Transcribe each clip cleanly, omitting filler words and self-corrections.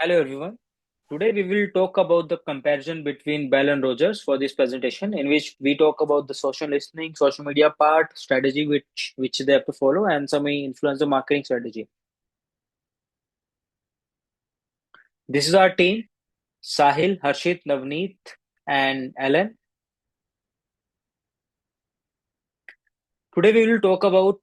Hello everyone. Today we will talk about the comparison between Bell and Rogers for this presentation, in which we talk about the social listening, social media part, strategy which they have to follow, and some influencer marketing strategy. This is our team: Sahil, Harshit, Navneet, and Alan. Today we will talk about.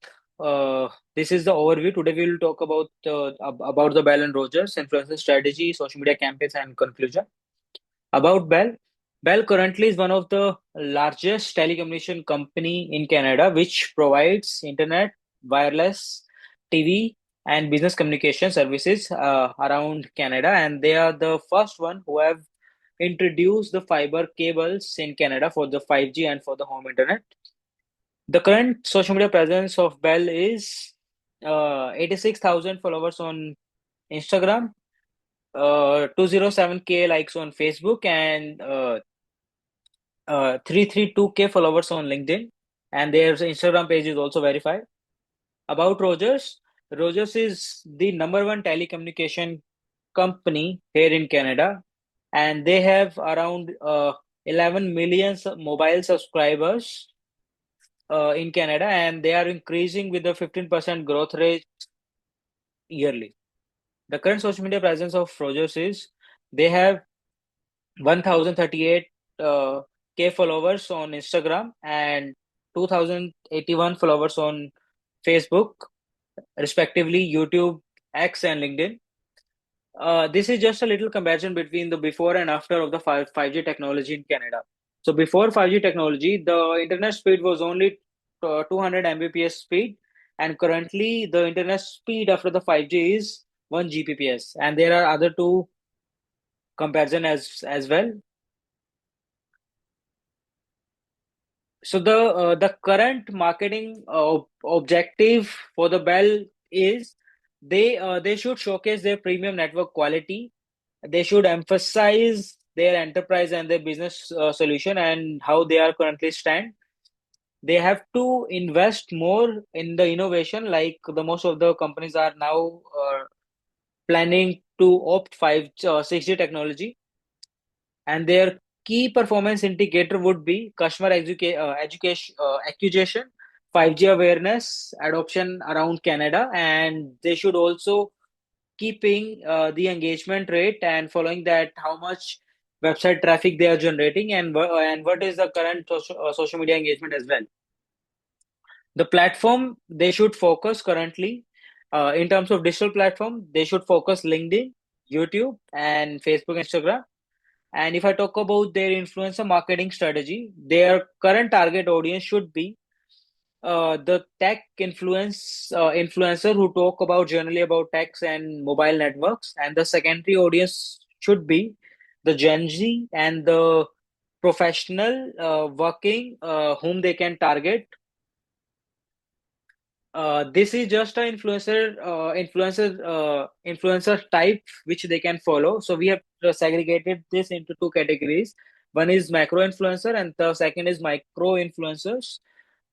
This is the overview. Today we will talk about the Bell and Rogers influencer strategy, social media campaigns, and conclusion. About Bell, Bell currently is one of the largest telecommunication company in Canada, which provides internet, wireless, TV, and business communication services around Canada. And they are the first one who have introduced the fiber cables in Canada for the 5G and for the home internet. The current social media presence of Bell is 86,000 followers on Instagram, 207K likes on Facebook, and 332K followers on LinkedIn, and their Instagram page is also verified. About Rogers, Rogers is the number one telecommunication company here in Canada, and they have around 11 million mobile subscribers in Canada, and they are increasing with a 15% growth rate yearly. The current social media presence of Rogers is they have 1038 K followers on Instagram and 2081 followers on Facebook, respectively, YouTube, X, and LinkedIn. This is just a little comparison between the before and after of the 5G technology in Canada. So before 5G technology, the internet speed was only 200 Mbps speed, and currently the internet speed after the 5G is 1 Gbps, and there are other two comparison as well. So the current marketing objective for the Bell is they should showcase their premium network quality. They should emphasize their enterprise and their business solution and how they are currently stand. They have to invest more in the innovation, like the most of the companies are now planning to opt 6G technology, and their key performance indicator would be customer education, acquisition, 5G awareness, adoption around Canada, and they should also keeping the engagement rate and following that how much website traffic they are generating and what is the current social media engagement as well. The platform they should focus currently in terms of digital platform, they should focus LinkedIn, YouTube, and Facebook, Instagram. And if I talk about their influencer marketing strategy, their current target audience should be the tech influencer who talk about generally about techs and mobile networks, and the secondary audience should be the Gen Z and the professional working whom they can target. This is just an influencer type which they can follow. So we have segregated this into two categories. One is macro influencer, and the second is micro influencers.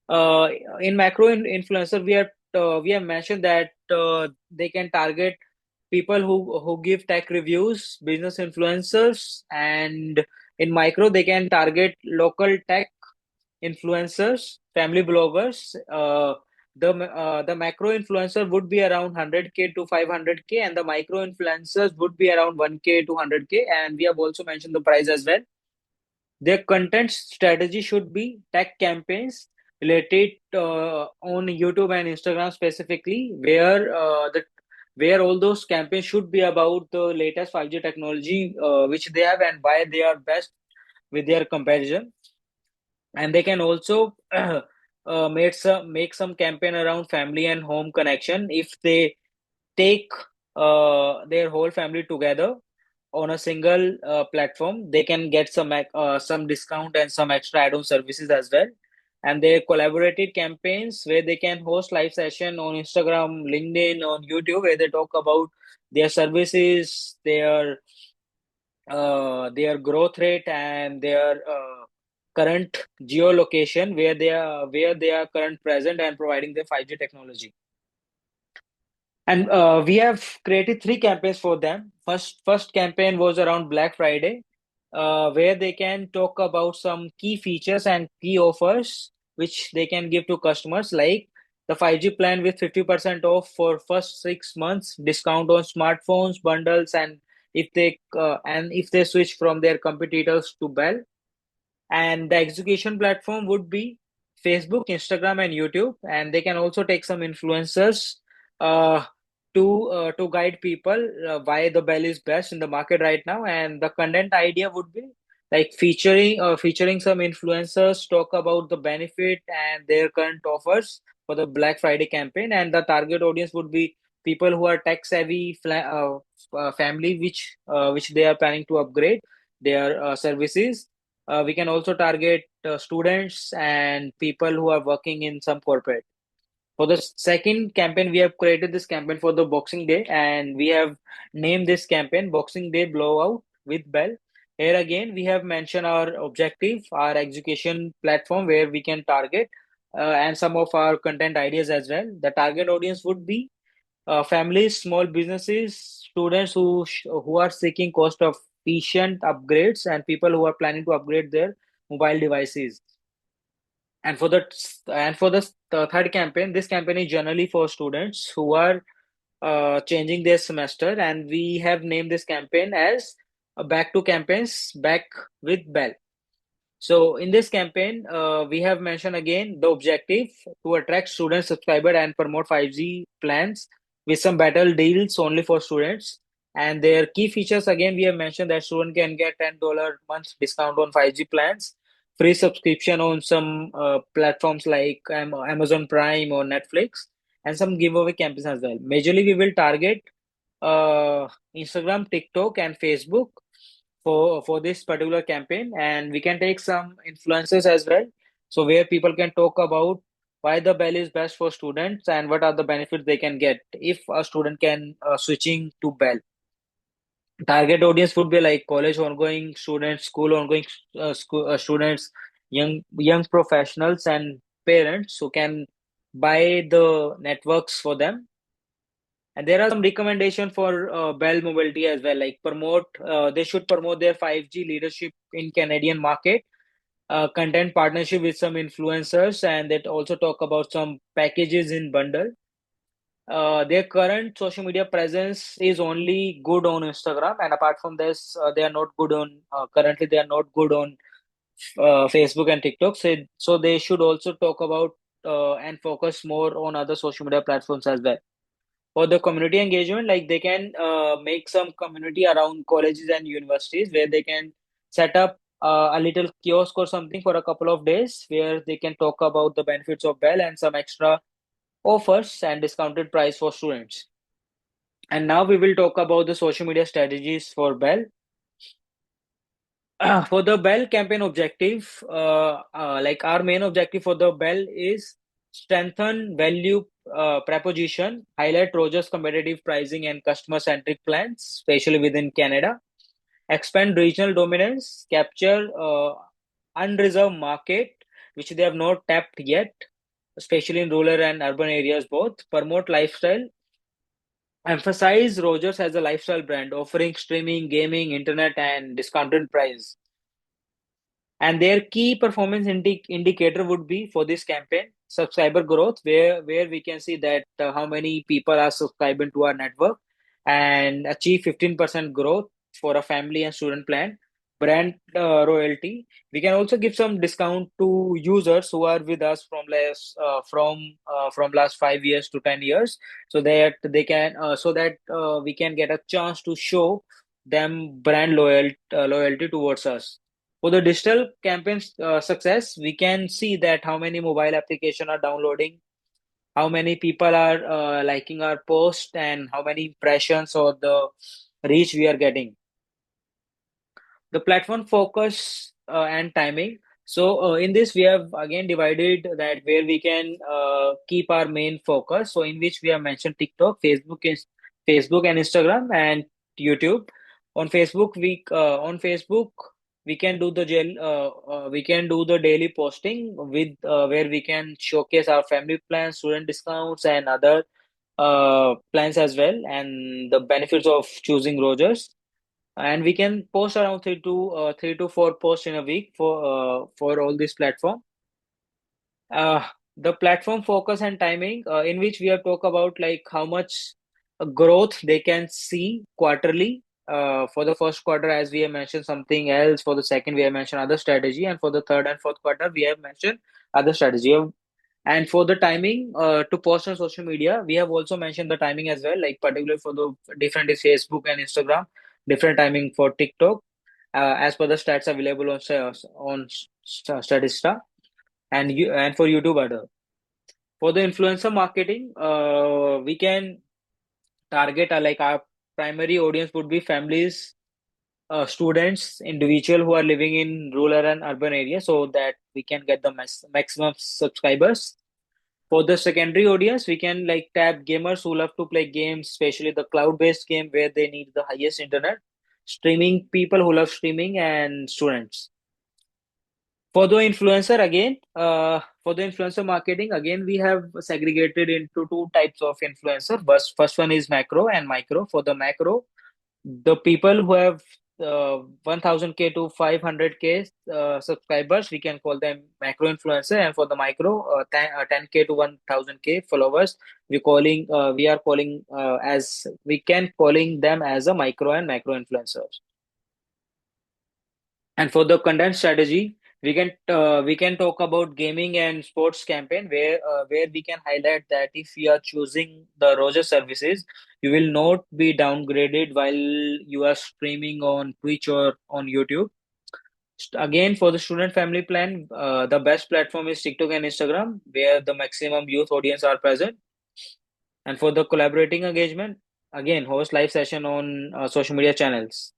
Uh, in influencer, we have mentioned that they can target people who give tech reviews, business influencers, and in micro they can target local tech influencers, family bloggers. The macro influencer would be around 100K to 500K, and the micro influencers would be around 1K to 100K. And we have also mentioned the price as well. Their content strategy should be tech campaigns related on YouTube and Instagram specifically, where all those campaigns should be about the latest 5G technology which they have and why they are best with their comparison. And they can also make some campaign around family and home connection. If they take their whole family together on a single platform, they can get some discount and some extra add-on services as well. And their collaborated campaigns where they can host live session on Instagram, LinkedIn, on YouTube, where they talk about their services, their growth rate, and their current geolocation where they are current present and providing the 5G technology. And we have created three campaigns for them. First campaign was around Black Friday, where they can talk about some key features and key offers which they can give to customers, like the 5G plan with 50% off for first 6 months, discount on smartphones, bundles, and if they switch from their competitors to Bell. And the execution platform would be Facebook, Instagram, and YouTube. And they can also take some influencers uh, to guide people why the Bell is best in the market right now. And the content idea would be like featuring some influencers talk about the benefit and their current offers for the Black Friday campaign. And the target audience would be people who are tech savvy family, which they are planning to upgrade their services. We can also target students and people who are working in some corporate. For the second campaign, we have created this campaign for the Boxing Day, and we have named this campaign Boxing Day Blowout with Bell. Here again, we have mentioned our objective, our education platform where we can target, and some of our content ideas as well. The target audience would be families, small businesses, students who are seeking cost efficient upgrades, and people who are planning to upgrade their mobile devices. And for the third campaign, this campaign is generally for students who are changing their semester, and we have named this campaign as Back to Campaigns Back with Bell. So in this campaign, we have mentioned again the objective to attract student subscriber and promote 5G plans with some better deals only for students. And their key features again, we have mentioned that student can get $10 month discount on 5G plans, free subscription on some platforms like Amazon Prime or Netflix, and some giveaway campaigns as well. Majorly, we will target uh, Instagram, TikTok, and Facebook for this particular campaign, and we can take some influences as well, so where people can talk about why the Bell is best for students and what are the benefits they can get if a student can switching to Bell. Target audience would be like college ongoing students, school ongoing students, young professionals, and parents who can buy the networks for them. And there are some recommendation for Bell Mobility as well, like they should promote their 5G leadership in Canadian market, content partnership with some influencers, and that also talk about some packages in bundle. Their current social media presence is only good on Instagram, and apart from this, they are not good on currently they are not good on Facebook and TikTok. So they should also talk about and focus more on other social media platforms as well. For the community engagement, like they can make some community around colleges and universities where they can set up a little kiosk or something for a couple of days where they can talk about the benefits of Bell and some extra offers and discounted price for students. And now we will talk about the social media strategies for Bell. For the Bell campaign objective, like our main objective for the Bell is strengthen value proposition, highlight Rogers' competitive pricing and customer-centric plans, especially within Canada, expand regional dominance, capture unreserved market, which they have not tapped yet, especially in rural and urban areas both, promote lifestyle, emphasize Rogers as a lifestyle brand, offering streaming, gaming, internet, and discounted price. And their key performance indicator would be for this campaign subscriber growth, where we can see that how many people are subscribing to our network and achieve 15% growth for a family and student plan. Brand royalty, we can also give some discount to users who are with us from last 5 years to 10 years, so that they can so that we can get a chance to show them brand loyalty towards us. For the digital campaigns success, we can see that how many mobile application are downloading, how many people are liking our post, and how many impressions or the reach we are getting. The platform focus and timing. So in this, we have again divided that where we can keep our main focus. So in which we have mentioned TikTok, Facebook and Instagram and YouTube. On Facebook we can do we can do the daily posting with where we can showcase our family plans, student discounts, and other plans as well, and the benefits of choosing Rogers. And we can post around 3 to 4 posts in a week for all these platform. uh, the platform focus and timing, in which we have talked about like how much growth they can see quarterly. For the first quarter, as we have mentioned something else. For the second, we have mentioned other strategy, and for the third and fourth quarter, we have mentioned other strategy. And for the timing to post on social media, we have also mentioned the timing as well, like particularly for the different is Facebook and Instagram, different timing for TikTok, as per the stats available on Statista, and for YouTube other. For the influencer marketing, we can target like our primary audience would be families, students, individual who are living in rural and urban areas, so that we can get the maximum subscribers. For the secondary audience, we can like tap gamers who love to play games, especially the cloud-based game where they need the highest internet, streaming people who love streaming, and students. For the influencer marketing, again, we have segregated into two types of influencer. But first one is macro and micro. For the macro, the people who have 1000K to 500K subscribers, we can call them macro influencer. And for the micro, 10K to 1000K followers, we are calling as we can calling them as a micro and macro influencers. And for the content strategy, we can talk about gaming and sports campaign, where we can highlight that if you are choosing the Roger services, you will not be downgraded while you are streaming on Twitch or on YouTube. Again, for the student family plan, the best platform is TikTok and Instagram, where the maximum youth audience are present. And for the collaborating engagement, again, host live session on social media channels.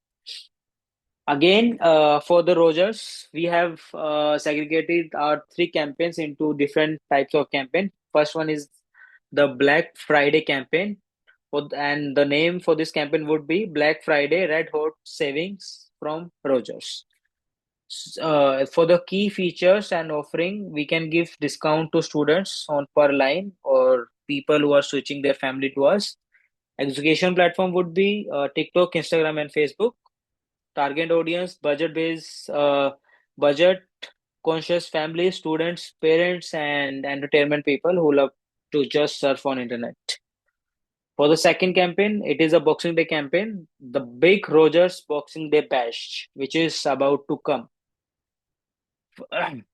Again, for the Rogers, we have segregated our three campaigns into different types of campaign. First one is the Black Friday campaign, and the name for this campaign would be Black Friday Red Hot Savings from Rogers. For the key features and offering, we can give discount to students on per line or people who are switching their family to us. Education platform would be TikTok, Instagram, and Facebook. Target audience, budget conscious families, students, parents, and entertainment people who love to just surf on internet. For the second campaign, it is a Boxing Day campaign, the Big Rogers Boxing Day Bash, which is about to come.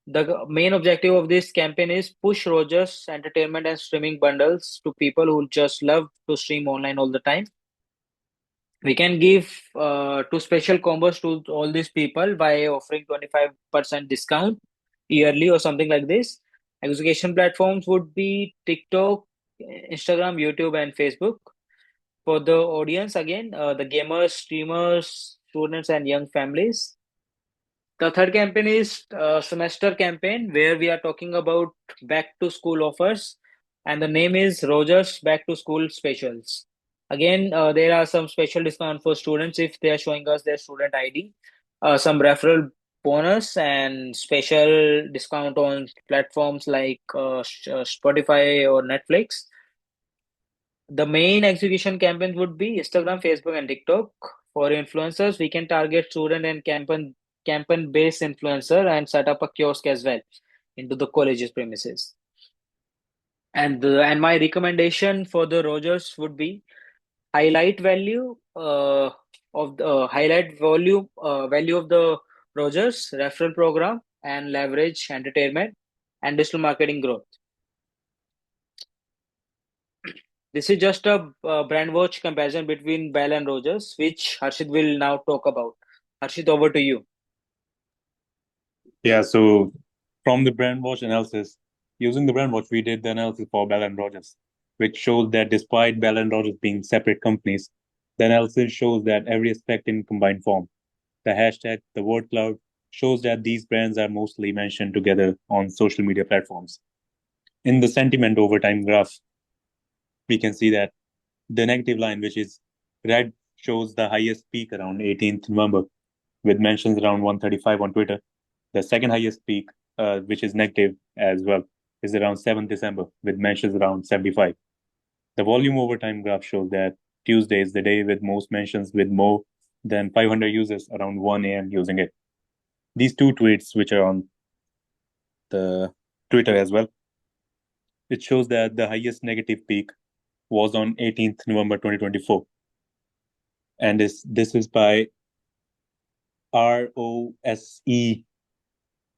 The main objective of this campaign is push Rogers entertainment and streaming bundles to people who just love to stream online all the time. We can give two special combos to all these people by offering 25% discount yearly or something like this. Education platforms would be TikTok, Instagram, YouTube, and Facebook. For the audience, again, the gamers, streamers, students, and young families. The third campaign is semester campaign, where we are talking about back to school offers, and the name is Rogers Back to School Specials. Again, there are some special discount for students if they are showing us their student ID, some referral bonus, and special discount on platforms like Spotify or Netflix. The main execution campaign would be Instagram, Facebook, and TikTok. For influencers, we can target student and campaign-based influencer and set up a kiosk as well into the college's premises. And my recommendation for the Rogers would be highlight value of the value of the Rogers referral program and leverage entertainment and digital marketing growth. This is just a brand watch comparison between Bell and Rogers, which Harshit will now talk about. Harshit, over to you. Yeah, so from the brand watch analysis, using the brand watch, we did the analysis for Bell and Rogers, which shows that despite Bell and Rogers being separate companies, the analysis shows that every aspect in combined form. The hashtag, the word cloud, shows that these brands are mostly mentioned together on social media platforms. In the sentiment over time graph, we can see that the negative line, which is red, shows the highest peak around 18th November, with mentions around 135 on Twitter. The second highest peak, which is negative as well, is around 7th December, with mentions around 75. The volume over time graph shows that Tuesday is the day with most mentions, with more than 500 users around 1 a.m. using it. These two tweets, which are on the Twitter as well, it shows that the highest negative peak was on 18th November 2024. And this is by ROSE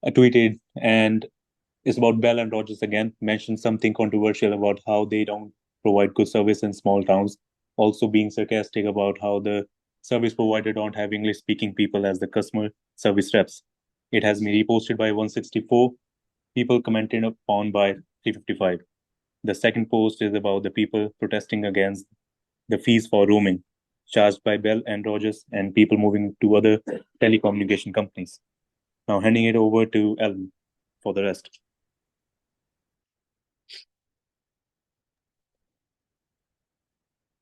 tweeted, and it's about Bell and Rogers again. Mentioned something controversial about how they don't provide good service in small towns. Also being sarcastic about how the service provider don't have English speaking people as the customer service reps. It has been reposted by 164 people, commented upon by 355. The second post is about the people protesting against the fees for roaming charged by Bell and Rogers and people moving to other telecommunication companies. Now handing it over to Ellen for the rest.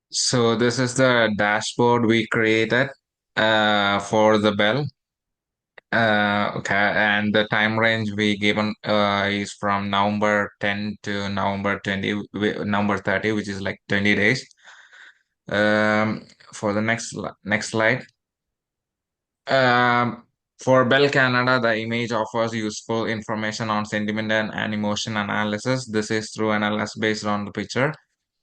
So this is the dashboard we created for the bell. Okay, and the time range we given is from November 10 to November 20, November 30, which is like 20 days. For the next slide. Um, for Bell Canada, the image offers useful information on sentiment and emotion analysis. This is through analysis based on the picture.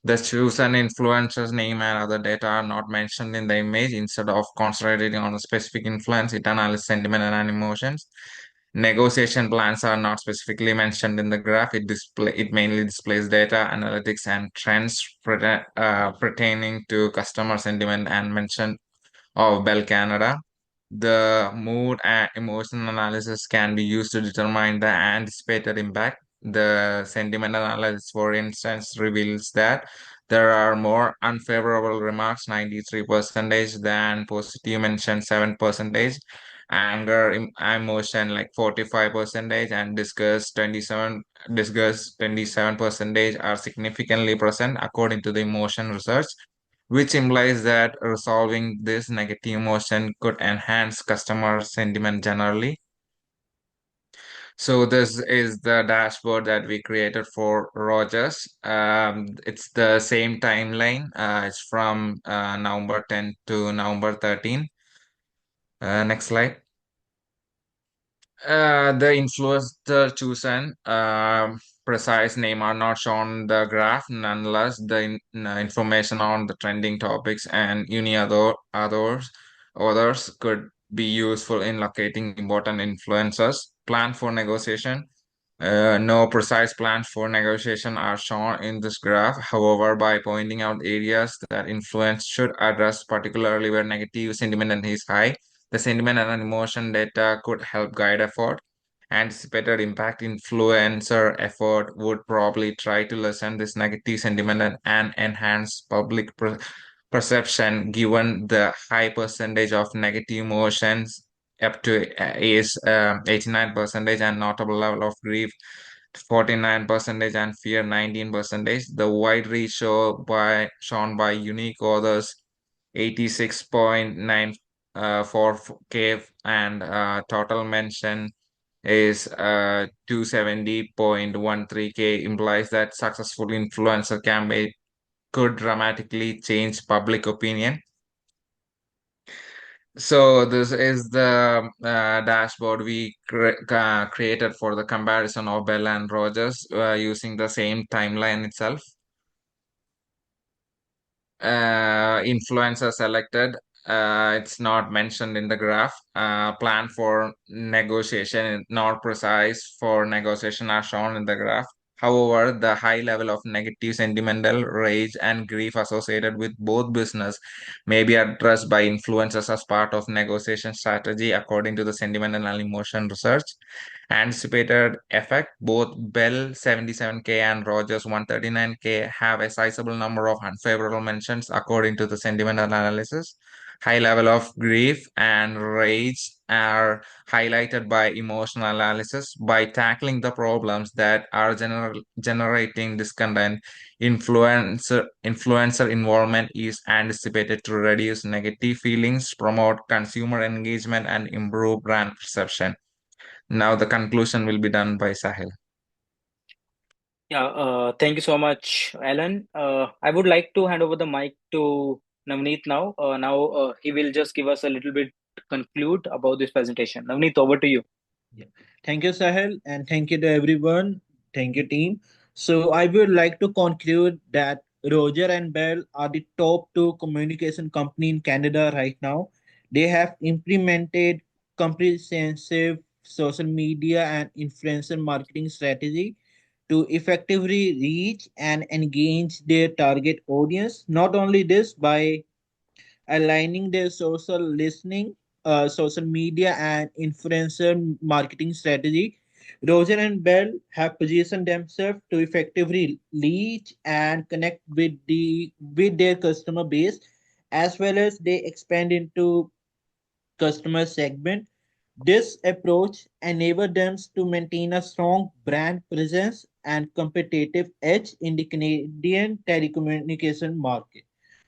The chosen influencer's name and other data are not mentioned in the image. Instead of concentrating on a specific influence, it analyzes sentiment and emotions. Negotiation plans are not specifically mentioned in the graph. It mainly displays data, analytics, and trends pertaining to customer sentiment and mention of Bell Canada. The mood and emotion analysis can be used to determine the anticipated impact. The sentiment analysis, for instance, reveals that there are more unfavorable remarks, 93% than positive mention, 7%, anger emotion like 45%, and disgust 27% are significantly present according to the emotion research, which implies that resolving this negative emotion could enhance customer sentiment generally. So this is the dashboard that we created for Rogers. It's the same timeline. It's from November 10 to November 13. Next slide. The influencer chosen, precise name are not shown in the graph. Nonetheless, the information on the trending topics and any others could be useful in locating important influencers. Plan for negotiation. No precise plans for negotiation are shown in this graph. However, by pointing out areas that influence should address, particularly where negative sentiment is high, the sentiment and emotion data could help guide effort. Anticipated impact influencer effort would probably try to lessen this negative sentiment and enhance public perception, given the high percentage of negative emotions up to is 89% and notable level of grief 49% and fear 19%. The wide reach shown by unique authors 86.9 for K, and total mention is 270.13K, implies that successful influencer campaign could dramatically change public opinion. So this is the dashboard we created for the comparison of Bell and Rogers using the same timeline itself. Influencer selected. It's not mentioned in the graph. Plan for negotiation, not precise for negotiation are shown in the graph. However, the high level of negative sentimental rage and grief associated with both business may be addressed by influencers as part of negotiation strategy, according to the sentimental and emotion research. Anticipated effect, both Bell 77K and Rogers 139K have a sizable number of unfavorable mentions according to the sentimental analysis. High level of grief and rage are highlighted by emotional analysis. By tackling the problems that are generating discontent, influencer involvement is anticipated to reduce negative feelings, promote consumer engagement, and improve brand perception. Now the conclusion will be done by Sahil. Yeah, thank you so much, Alan. I would like to hand over the mic to Navneet now. Now he will just give us a little bit conclude about this presentation. Navneet, over to you. Yeah. Thank you, Sahil, and thank you to everyone. Thank you, team. So I would like to conclude that Roger and Bell are the top two communication company in Canada right now. They have implemented comprehensive social media and influencer marketing strategy to effectively reach and engage their target audience. Not only this, by aligning their social media and influencer marketing strategy, Roger and Bell have positioned themselves to effectively reach and connect with their customer base, as well as they expand into customer segment. This approach enables them to maintain a strong brand presence and competitive edge in the Canadian telecommunication market.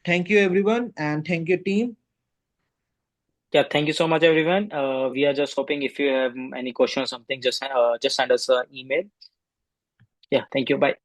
Thank you, everyone, and thank you, team. Yeah, thank you so much, everyone. We are just hoping if you have any question or something, just send us an email. Yeah, thank you. Bye.